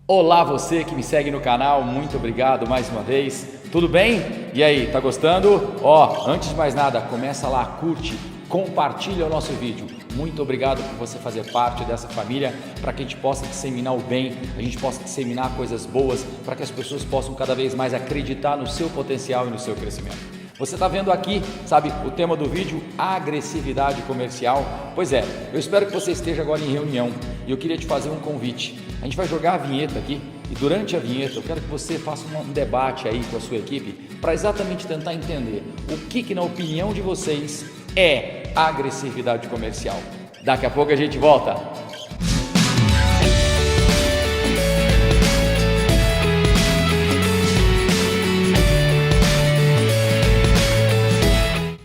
Olá você que me segue no canal, muito obrigado mais uma vez, tudo bem? E aí, tá gostando? Antes de mais nada, começa lá, curte, compartilha o nosso vídeo. Muito obrigado por você fazer parte dessa família, para que a gente possa disseminar o bem, a gente possa disseminar coisas boas, para que as pessoas possam cada vez mais acreditar no seu potencial e no seu crescimento. Você está vendo aqui, sabe, o tema do vídeo, agressividade comercial. Pois é, eu espero que você esteja agora em reunião e eu queria te fazer um convite. A gente vai jogar a vinheta aqui e durante a vinheta eu quero que você faça um debate aí com a sua equipe para exatamente tentar entender o que na opinião de vocês é agressividade comercial. Daqui a pouco a gente volta.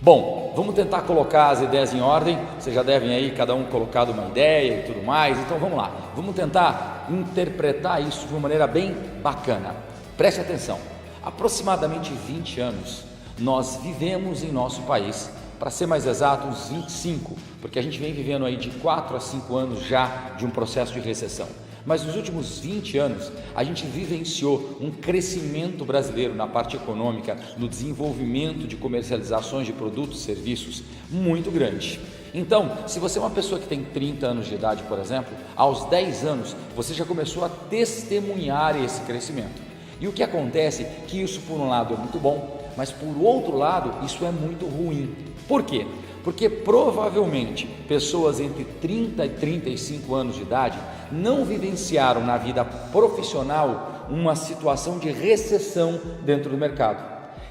Bom, vamos tentar colocar as ideias em ordem. Vocês já devem aí, cada um colocado uma ideia e tudo mais. Então vamos lá, vamos tentar interpretar isso de uma maneira bem bacana. Preste atenção, aproximadamente 20 anos nós vivemos em nosso país, para ser mais exato, uns 25, porque a gente vem vivendo aí de 4 a 5 anos já de um processo de recessão. Mas nos últimos 20 anos, a gente vivenciou um crescimento brasileiro na parte econômica, no desenvolvimento de comercializações de produtos e serviços muito grande. Então, se você é uma pessoa que tem 30 anos de idade, por exemplo, aos 10 anos, você já começou a testemunhar esse crescimento. E o que acontece é que isso, por um lado, é muito bom, mas por outro lado, isso é muito ruim. Por quê? Porque provavelmente pessoas entre 30 e 35 anos de idade não vivenciaram na vida profissional uma situação de recessão dentro do mercado.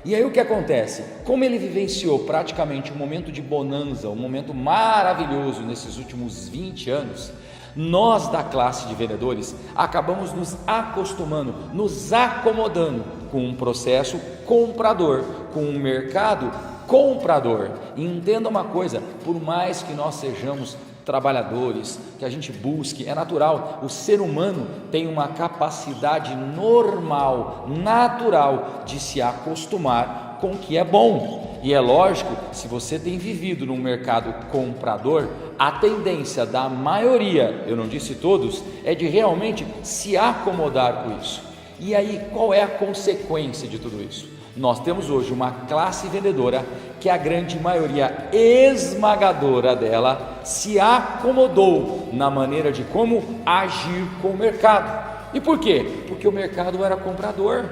E aí o que acontece? Como ele vivenciou praticamente um momento de bonança, um momento maravilhoso nesses últimos 20 anos, nós da classe de vendedores acabamos nos acostumando, nos acomodando com um processo comprador, com um mercado comprador. E entenda uma coisa, por mais que nós sejamos trabalhadores, que a gente busque, é natural, o ser humano tem uma capacidade normal, natural de se acostumar com o que é bom. E é lógico, se você tem vivido num mercado comprador, a tendência da maioria, eu não disse todos, é de realmente se acomodar com isso. E aí, qual é a consequência de tudo isso? Nós temos hoje uma classe vendedora que a grande maioria esmagadora dela se acomodou na maneira de como agir com o mercado. E por quê? Porque o mercado era comprador,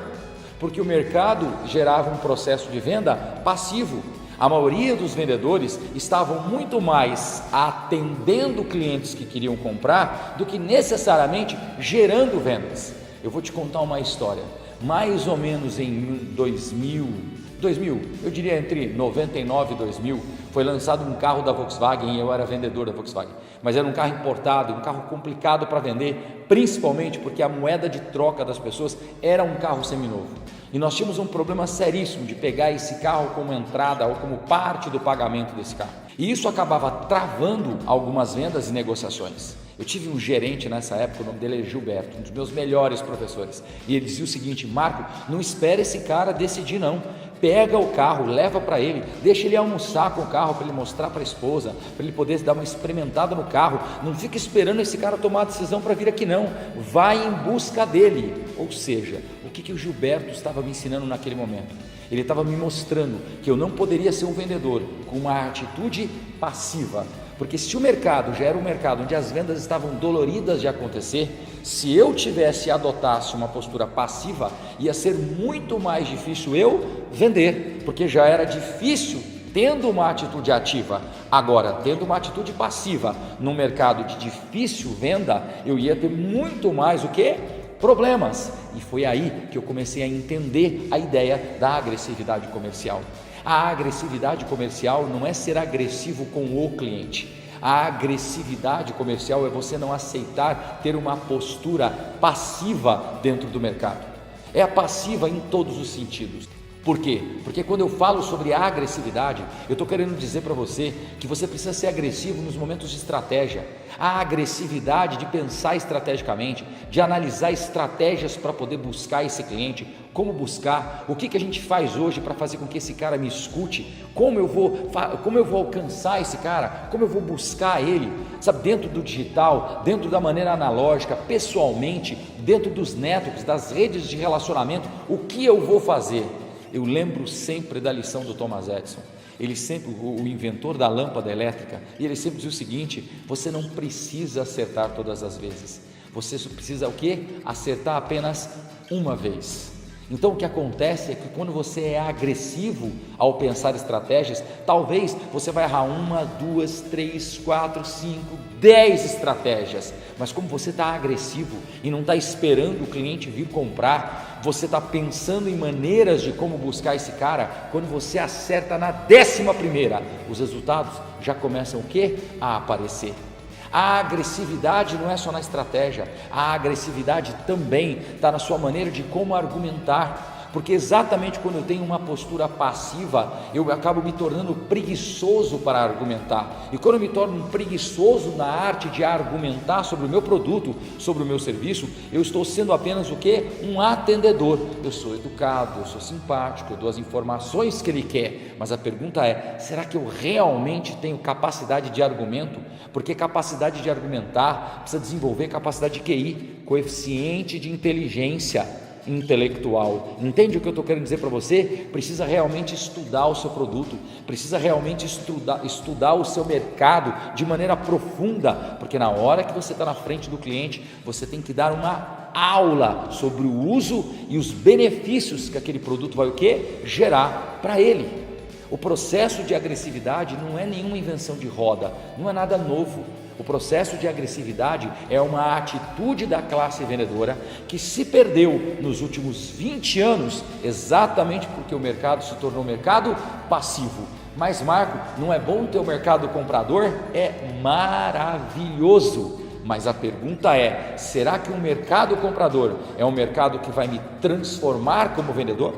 porque o mercado gerava um processo de venda passivo. A maioria dos vendedores estavam muito mais atendendo clientes que queriam comprar do que necessariamente gerando vendas. Eu vou te contar uma história. Mais ou menos em 2000, eu diria entre 99 e 2000, foi lançado um carro da Volkswagen e eu era vendedor da Volkswagen, mas era um carro importado, um carro complicado para vender, principalmente porque a moeda de troca das pessoas era um carro seminovo. E nós tínhamos um problema seríssimo de pegar esse carro como entrada ou como parte do pagamento desse carro. E isso acabava travando algumas vendas e negociações. Eu tive um gerente nessa época, o nome dele é Gilberto, um dos meus melhores professores. E ele dizia o seguinte: Marco, não espere esse cara decidir não. Pega o carro, leva para ele, deixa ele almoçar com o carro para ele mostrar para a esposa, para ele poder dar uma experimentada no carro. Não fica esperando esse cara tomar a decisão para vir aqui não. Vai em busca dele. Ou seja, o que o Gilberto estava me ensinando naquele momento? Ele estava me mostrando que eu não poderia ser um vendedor com uma atitude passiva, porque se o mercado já era um mercado onde as vendas estavam doloridas de acontecer, se eu adotasse uma postura passiva, ia ser muito mais difícil eu vender, porque já era difícil tendo uma atitude ativa. Agora, tendo uma atitude passiva num mercado de difícil venda, eu ia ter muito mais o que? Problemas. E foi aí que eu comecei a entender a ideia da agressividade comercial. A agressividade comercial não é ser agressivo com o cliente. A agressividade comercial é você não aceitar ter uma postura passiva dentro do mercado. É a passiva em todos os sentidos. Por quê? Porque quando eu falo sobre agressividade, eu estou querendo dizer para você que você precisa ser agressivo nos momentos de estratégia. A agressividade de pensar estrategicamente, de analisar estratégias para poder buscar esse cliente, como buscar, o que a gente faz hoje para fazer com que esse cara me escute, como eu vou alcançar esse cara, como eu vou buscar ele, sabe, dentro do digital, dentro da maneira analógica, pessoalmente, dentro dos networks, das redes de relacionamento, o que eu vou fazer? Eu lembro sempre da lição do Thomas Edison. Ele sempre, o inventor da lâmpada elétrica, e ele sempre diz o seguinte: você não precisa acertar todas as vezes, você só precisa o quê? Acertar apenas uma vez. Então o que acontece é que quando você é agressivo ao pensar estratégias, talvez você vai errar 1, 2, 3, 4, 5, 10 estratégias, mas como você está agressivo e não está esperando o cliente vir comprar, você está pensando em maneiras de como buscar esse cara. Quando você acerta na 11ª, os resultados já começam o quê? A aparecer. A agressividade não é só na estratégia, a agressividade também está na sua maneira de como argumentar, porque exatamente quando eu tenho uma postura passiva, eu acabo me tornando preguiçoso para argumentar, e quando eu me torno preguiçoso na arte de argumentar sobre o meu produto, sobre o meu serviço, eu estou sendo apenas o quê? Um atendedor. Eu sou educado, eu sou simpático, eu dou as informações que ele quer, mas a pergunta é: será que eu realmente tenho capacidade de argumento? Porque capacidade de argumentar precisa desenvolver capacidade de QI, coeficiente de inteligência intelectual. Entende o que eu estou querendo dizer para você? Precisa realmente estudar o seu produto, precisa realmente estudar o seu mercado de maneira profunda, porque na hora que você está na frente do cliente, você tem que dar uma aula sobre o uso e os benefícios que aquele produto vai o quê? Gerar para ele. O processo de agressividade não é nenhuma invenção de roda, não é nada novo. O processo de agressividade é uma atitude da classe vendedora que se perdeu nos últimos 20 anos, exatamente porque o mercado se tornou um mercado passivo. Mas, Marco, não é bom ter o mercado comprador? É maravilhoso. Mas a pergunta é: será que um mercado comprador é um mercado que vai me transformar como vendedor?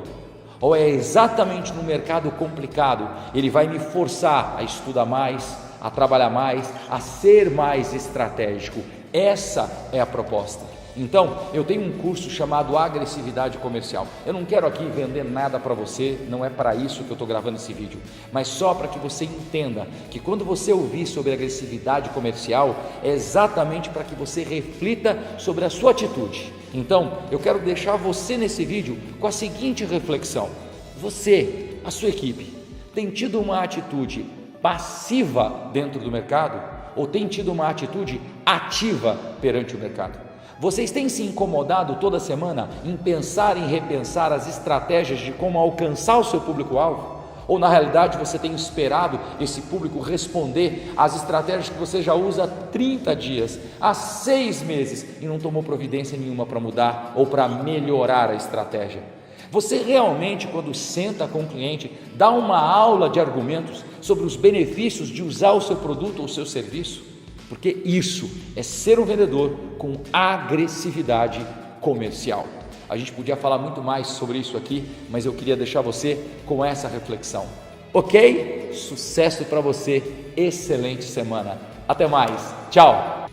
Ou é exatamente no mercado complicado, ele vai me forçar a estudar mais, a trabalhar mais, a ser mais estratégico? Essa é a proposta. Então, eu tenho um curso chamado Agressividade Comercial. Eu não quero aqui vender nada para você, não é para isso que eu estou gravando esse vídeo, mas só para que você entenda que quando você ouvir sobre agressividade comercial, é exatamente para que você reflita sobre a sua atitude. Então, eu quero deixar você nesse vídeo com a seguinte reflexão: você, a sua equipe, tem tido uma atitude passiva dentro do mercado ou tem tido uma atitude ativa perante o mercado? Vocês têm se incomodado toda semana em pensar e repensar as estratégias de como alcançar o seu público-alvo? Ou na realidade você tem esperado esse público responder às estratégias que você já usa há 30 dias, há 6 meses e não tomou providência nenhuma para mudar ou para melhorar a estratégia? Você realmente, quando senta com o cliente, dá uma aula de argumentos sobre os benefícios de usar o seu produto ou o seu serviço? Porque isso é ser um vendedor com agressividade comercial. A gente podia falar muito mais sobre isso aqui, mas eu queria deixar você com essa reflexão. Ok? Sucesso para você, excelente semana. Até mais, tchau!